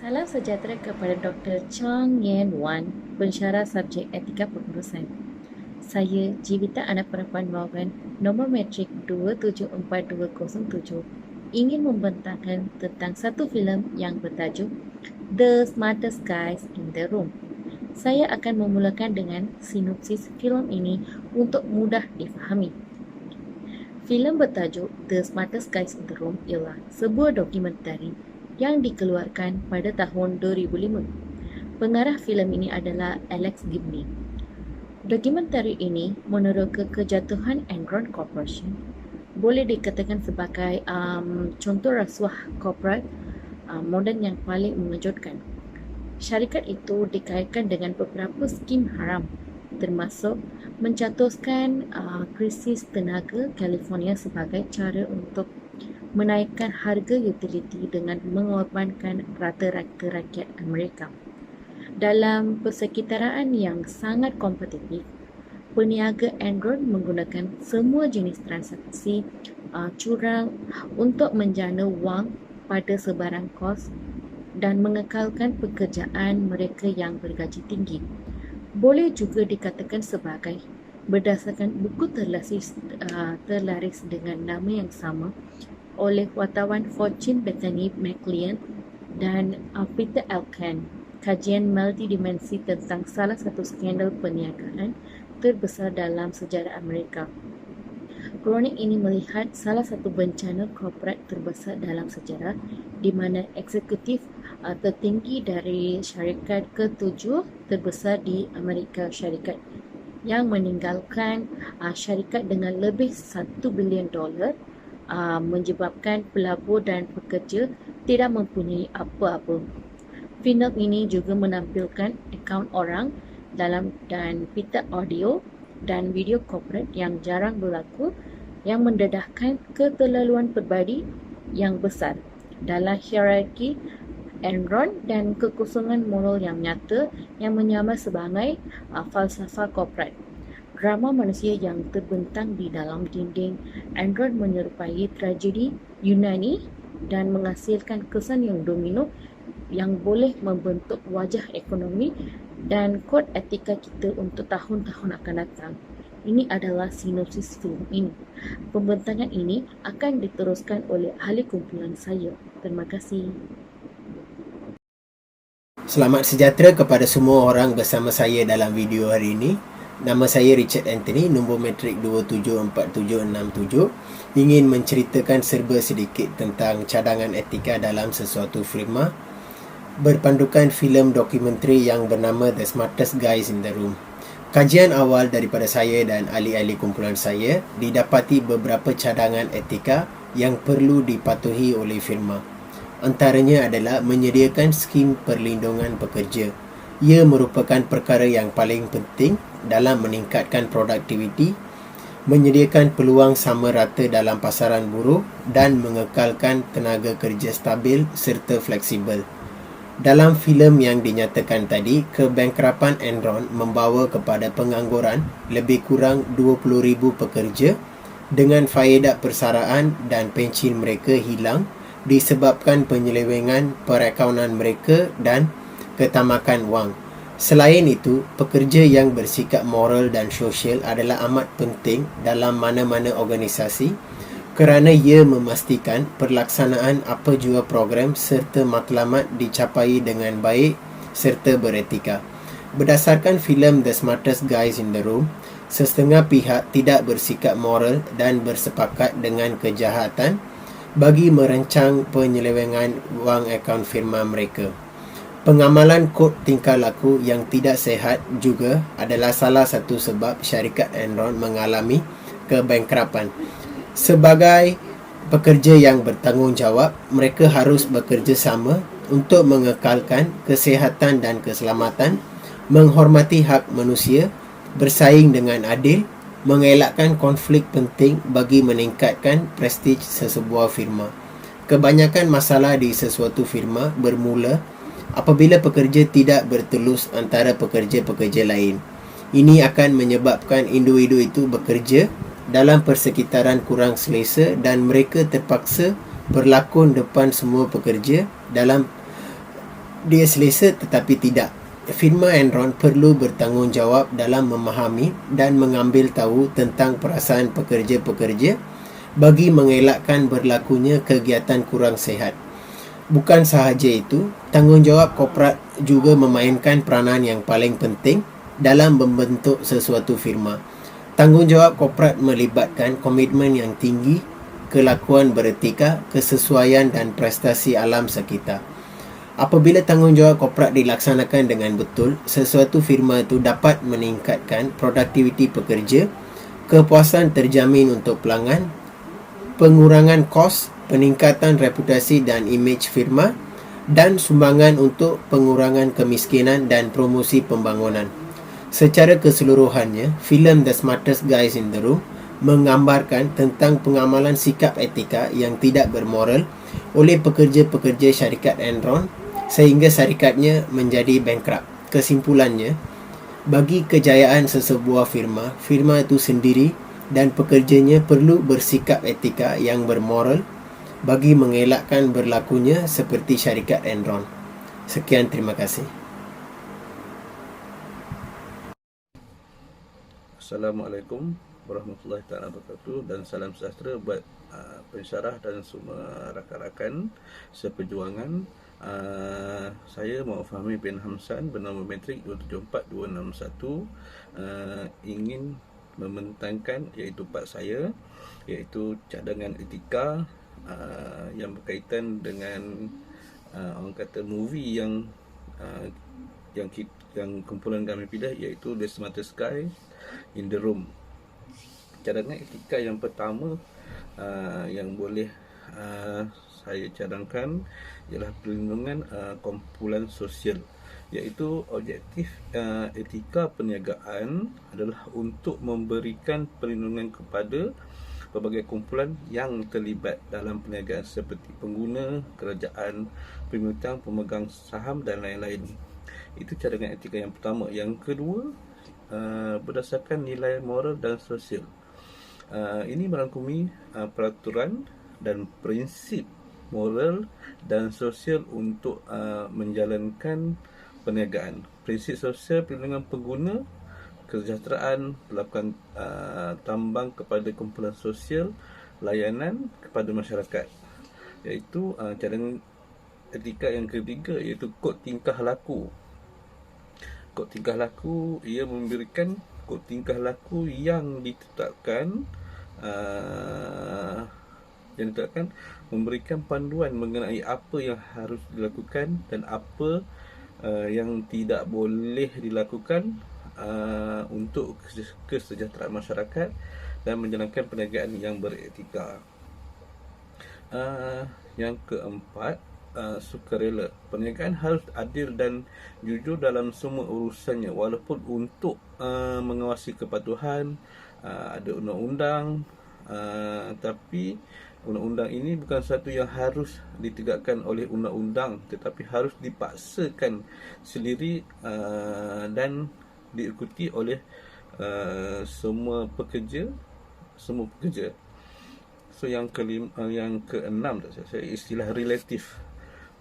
Salam sejahtera kepada Dr. Chong Yen Wan, pensyarah subjek etika pengurusan. Saya, Jivita Anak Perempuan Morgan, nombor matrik 274207, ingin membentangkan tentang satu filem yang bertajuk The Smartest Guys in the Room. Saya akan memulakan dengan sinopsis filem ini untuk mudah difahami. Filem bertajuk The Smartest Guys in the Room ialah sebuah dokumentari yang dikeluarkan pada tahun 2005. Pengarah filem ini adalah Alex Gibney. Dokumentari ini meneroka kejatuhan Enron Corporation. Boleh dikatakan sebagai contoh rasuah korporat moden yang paling mengejutkan. Syarikat itu dikaitkan dengan beberapa skim haram, termasuk mencatuskan krisis tenaga California sebagai cara untuk menaikkan harga utiliti dengan mengorbankan rata-rata rakyat Amerika. Dalam persekitaran yang sangat kompetitif, peniaga Enron menggunakan semua jenis transaksi curang untuk menjana wang pada sebarang kos dan mengekalkan pekerjaan mereka yang bergaji tinggi. Boleh juga dikatakan sebagai berdasarkan buku terlaris dengan nama yang sama oleh wartawan Fortune Bethany McLean dan Peter Elkan, kajian multidimensi tentang salah satu skandal perniagaan terbesar dalam sejarah Amerika. Kronik ini melihat salah satu bencana korporat terbesar dalam sejarah di mana eksekutif tertinggi dari syarikat ketujuh terbesar di Amerika Syarikat yang meninggalkan syarikat dengan lebih $1 bilion menyebabkan pelabur dan pekerja tidak mempunyai apa-apa. Filem ini juga menampilkan akaun orang dalam dan pita audio dan video korporat yang jarang berlaku yang mendedahkan keterlaluan peribadi yang besar dalam hierarki Enron dan kekosongan moral yang nyata yang menyamar sebagai falsafah korporat. Drama manusia yang terbentang di dalam dinding Enron menyerupai tragedi Yunani dan menghasilkan kesan yang domino yang boleh membentuk wajah ekonomi dan kod etika kita untuk tahun-tahun akan datang. Ini adalah sinopsis filem ini. Pembentangan ini akan diteruskan oleh ahli kumpulan saya. Terima kasih. Selamat sejahtera kepada semua orang bersama saya dalam video hari ini. Nama saya Richard Anthony, nombor matrik 274767. Ingin menceritakan serba sedikit tentang cadangan etika dalam sesuatu firma berpandukan filem dokumentari yang bernama The Smartest Guys in the Room. Kajian awal daripada saya dan ahli-ahli kumpulan saya didapati beberapa cadangan etika yang perlu dipatuhi oleh firma. Antaranya adalah menyediakan skim perlindungan pekerja. Ia merupakan perkara yang paling penting dalam meningkatkan produktiviti, menyediakan peluang sama rata dalam pasaran buruh dan mengekalkan tenaga kerja stabil serta fleksibel. Dalam filem yang dinyatakan tadi, kebangkrapan Enron membawa kepada pengangguran lebih kurang 20,000 pekerja dengan faedah persaraan dan pension mereka hilang disebabkan penyelewengan perakaunan mereka dan ketamakan wang. Selain itu, pekerja yang bersikap moral dan sosial adalah amat penting dalam mana-mana organisasi kerana ia memastikan pelaksanaan apa jua program serta matlamat dicapai dengan baik serta beretika. Berdasarkan filem The Smartest Guys in the Room, setengah pihak tidak bersikap moral dan bersepakat dengan kejahatan bagi merancang penyelewengan wang akaun firma mereka. Pengamalan kod tingkah laku yang tidak sehat juga adalah salah satu sebab syarikat Enron mengalami kebangkrapan. Sebagai pekerja yang bertanggungjawab, mereka harus bekerjasama untuk mengekalkan kesihatan dan keselamatan, menghormati hak manusia, bersaing dengan adil, mengelakkan konflik penting bagi meningkatkan prestij sesebuah firma. Kebanyakan masalah di sesuatu firma bermula apabila pekerja tidak bertelus antara pekerja-pekerja lain. Ini akan menyebabkan individu itu bekerja dalam persekitaran kurang selesa dan mereka terpaksa berlakon depan semua pekerja dalam Dia selesa tetapi tidak. Firma Enron perlu bertanggungjawab dalam memahami dan mengambil tahu tentang perasaan pekerja-pekerja bagi mengelakkan berlakunya kegiatan kurang sihat. Bukan sahaja itu, tanggungjawab korporat juga memainkan peranan yang paling penting dalam membentuk sesuatu firma. Tanggungjawab korporat melibatkan komitmen yang tinggi, kelakuan beretika, kesesuaian dan prestasi alam sekitar. Apabila tanggungjawab korporat dilaksanakan dengan betul, sesuatu firma itu dapat meningkatkan produktiviti pekerja, kepuasan terjamin untuk pelanggan, pengurangan kos, peningkatan reputasi dan imej firma, dan sumbangan untuk pengurangan kemiskinan dan promosi pembangunan. Secara keseluruhannya, filem The Smartest Guys in the Room menggambarkan tentang pengamalan sikap etika yang tidak bermoral oleh pekerja-pekerja syarikat Enron sehingga syarikatnya menjadi bankrupt. Kesimpulannya, bagi kejayaan sesebuah firma, firma itu sendiri dan pekerjanya perlu bersikap etika yang bermoral bagi mengelakkan berlakunya seperti syarikat Enron. Sekian, terima kasih. Assalamualaikum warahmatullahi taala wabarakatuh dan salam sejahtera buat pensyarah dan semua rakan-rakan seperjuangan. Saya Muhammad Fahmi bin Hamsan bernama matrik 274261, ingin membentangkan iaitu part saya, iaitu cadangan etika yang berkaitan dengan orang kata movie yang kumpulan kami pilih, iaitu The Smartest Guy in the Room. Cadangan etika yang pertama yang boleh saya cadangkan ialah perlindungan kumpulan sosial, iaitu objektif etika perniagaan adalah untuk memberikan perlindungan kepada pelbagai kumpulan yang terlibat dalam perniagaan seperti pengguna, kerajaan, pemihutang, pemegang saham dan lain-lain. Itu cadangan etika yang pertama. Yang kedua, berdasarkan nilai moral dan sosial. Ini merangkumi peraturan dan prinsip moral dan sosial untuk menjalankan perniagaan. Prinsip sosial perlindungan pengguna, kesejahteraan, pelakuan tambang kepada kumpulan sosial, layanan kepada masyarakat. Iaitu cadangan etika yang ketiga, iaitu kod tingkah laku. Kod tingkah laku, ia memberikan kod tingkah laku yang ditetapkan memberikan panduan mengenai apa yang harus dilakukan dan apa yang tidak boleh dilakukan untuk kesejahteraan masyarakat dan menjalankan perniagaan yang beretika. Yang keempat, sukarela. Perniagaan harus adil dan jujur dalam semua urusannya, walaupun untuk mengawasi kepatuhan ada undang-undang, tapi undang-undang ini bukan satu yang harus ditegakkan oleh undang-undang, tetapi harus dipaksakan sendiri dan diikuti oleh semua pekerja. So yang keenam, saya istilah relatif.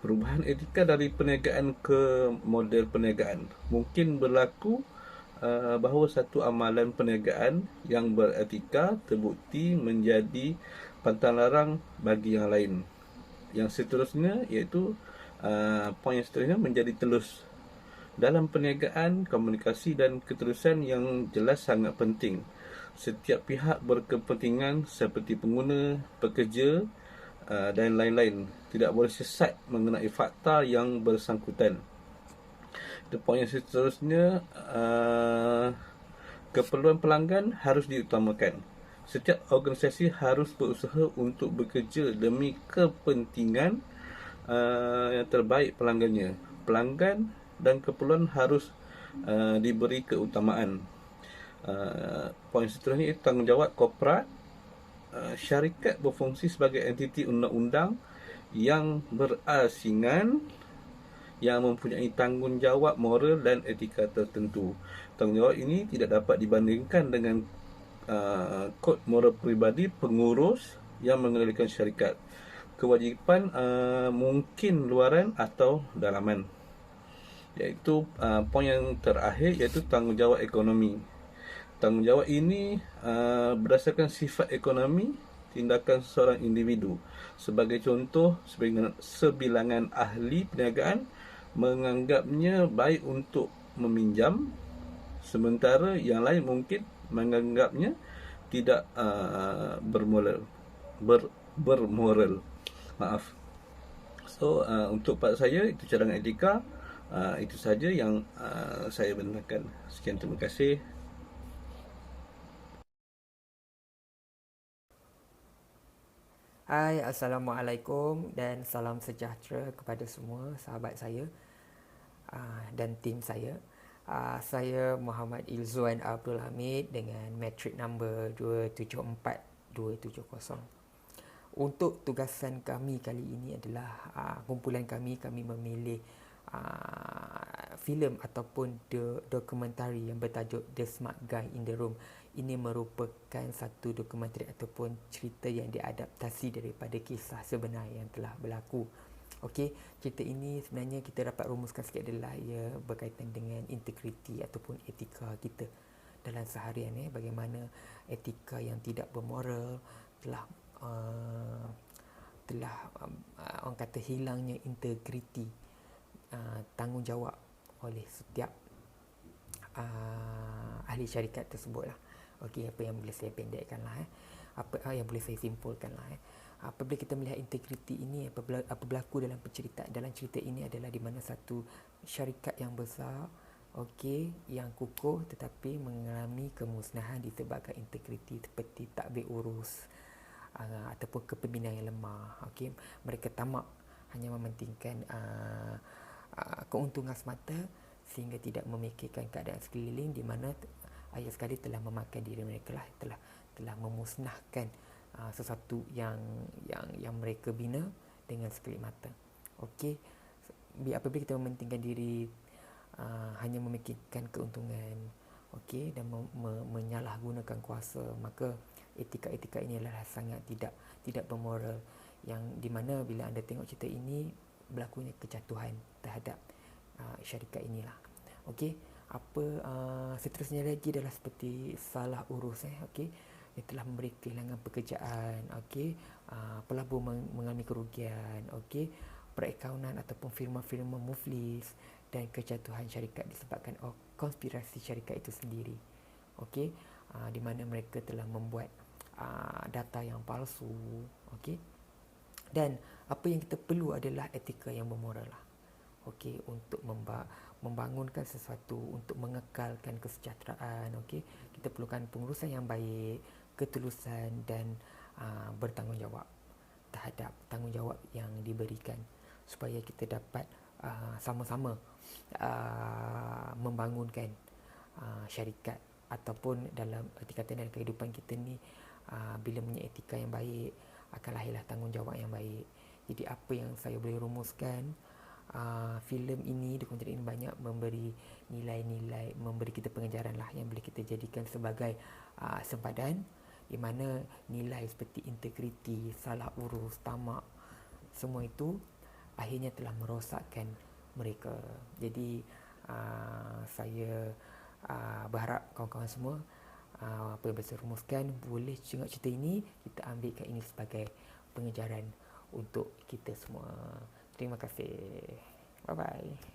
Perubahan etika dari perniagaan ke model perniagaan. Mungkin berlaku bahawa satu amalan perniagaan yang beretika terbukti menjadi pantang larang bagi yang lain. Yang seterusnya, iaitu poin yang seterusnya menjadi telus. Dalam perniagaan, komunikasi dan keterusan yang jelas sangat penting. Setiap pihak berkepentingan seperti pengguna, pekerja dan lain-lain tidak boleh sesat mengenai fakta yang bersangkutan. Poin yang seterusnya, keperluan pelanggan harus diutamakan. Setiap organisasi harus berusaha untuk bekerja demi kepentingan yang terbaik pelanggannya. Pelanggan dan keperluan harus diberi keutamaan. Poin seterusnya, tanggungjawab korporat. Syarikat berfungsi sebagai entiti undang-undang yang berasingan yang mempunyai tanggungjawab moral dan etika tertentu. Tanggungjawab ini tidak dapat dibandingkan dengan kod moral peribadi pengurus yang mengendalikan syarikat. Kewajipan mungkin luaran atau dalaman. Iaitu poin yang terakhir, iaitu tanggungjawab ekonomi. Tanggungjawab ini berdasarkan sifat ekonomi tindakan seorang individu. Sebagai contoh, sebilangan ahli perniagaan menganggapnya baik untuk meminjam, sementara yang lain mungkin menganggapnya tidak bermoral. Maaf. So untuk part saya itu cadangan etika. Itu saja yang saya benarkan. Sekian, terima kasih. Hai, Assalamualaikum dan salam sejahtera kepada semua sahabat saya dan tim saya. Saya Muhammad Ilzuan Abdul Hamid dengan matrik number 274270. Untuk tugasan kami kali ini adalah kumpulan kami memilih filem ataupun dokumentari yang bertajuk The Smart Guy in the Room. Ini merupakan satu dokumentari ataupun cerita yang diadaptasi daripada kisah sebenar yang telah berlaku. Okey, cerita ini sebenarnya kita dapat rumuskan sikit adalah ia berkaitan dengan integriti ataupun etika kita dalam seharian. Bagaimana etika yang tidak bermoral telah orang kata hilangnya integriti tanggungjawab oleh setiap ahli syarikat tersebut lah. Okey, apa yang boleh saya pendekkan lah, apa yang boleh saya simpulkan lah. Apabila kita melihat integriti ini, apa berlaku dalam cerita ini adalah di mana satu syarikat yang besar, okey, yang kukuh tetapi mengalami kemusnahan disebabkan integriti seperti takbir urus ataupun kepimpinan yang lemah. Okey, mereka tamak hanya mementingkan keuntungan semata sehingga tidak memikirkan keadaan sekeliling, di mana ayat sekali telah memakan diri mereka lah, telah memusnahkan sesuatu yang mereka bina dengan sekelip mata. Okey, apabila kita mementingkan diri hanya memikirkan keuntungan, okey, dan menyalahgunakan kuasa, maka etika-etika ini adalah sangat tidak bermoral, yang di mana bila anda tengok cerita ini berlakunya kejatuhan terhadap syarikat inilah. Okey, apa seterusnya lagi adalah seperti salah urus okey, dia telah memberi kehilangan pekerjaan, okey, pelabur mengalami kerugian, okey, perakaunan ataupun firma-firma muflis, dan kejatuhan syarikat disebabkan konspirasi syarikat itu sendiri. Okey, di mana mereka telah membuat data yang palsu, okey. Dan apa yang kita perlu adalah etika yang bermoral lah. Okey, untuk membangunkan sesuatu, untuk mengekalkan kesejahteraan, okey, kita perlukan pengurusan yang baik, ketulusan dan bertanggungjawab terhadap tanggungjawab yang diberikan, supaya kita dapat sama-sama membangunkan syarikat ataupun dalam tingkatan dalam kehidupan kita ni. Bila punya etika yang baik, akan lahirlah tanggungjawab yang baik. Jadi apa yang saya boleh rumuskan, filem ini, dokumentari ini banyak memberi nilai-nilai, memberi kita pengajaran lah yang boleh kita jadikan sebagai sempadan, di mana nilai seperti integriti, salah urus, tamak, semua itu akhirnya telah merosakkan mereka. Jadi saya berharap kawan-kawan semua apa yang saya rumuskan boleh tengok cerita ini, kita ambilkan ini sebagai pengajaran untuk kita semua. Terima kasih. Bye bye.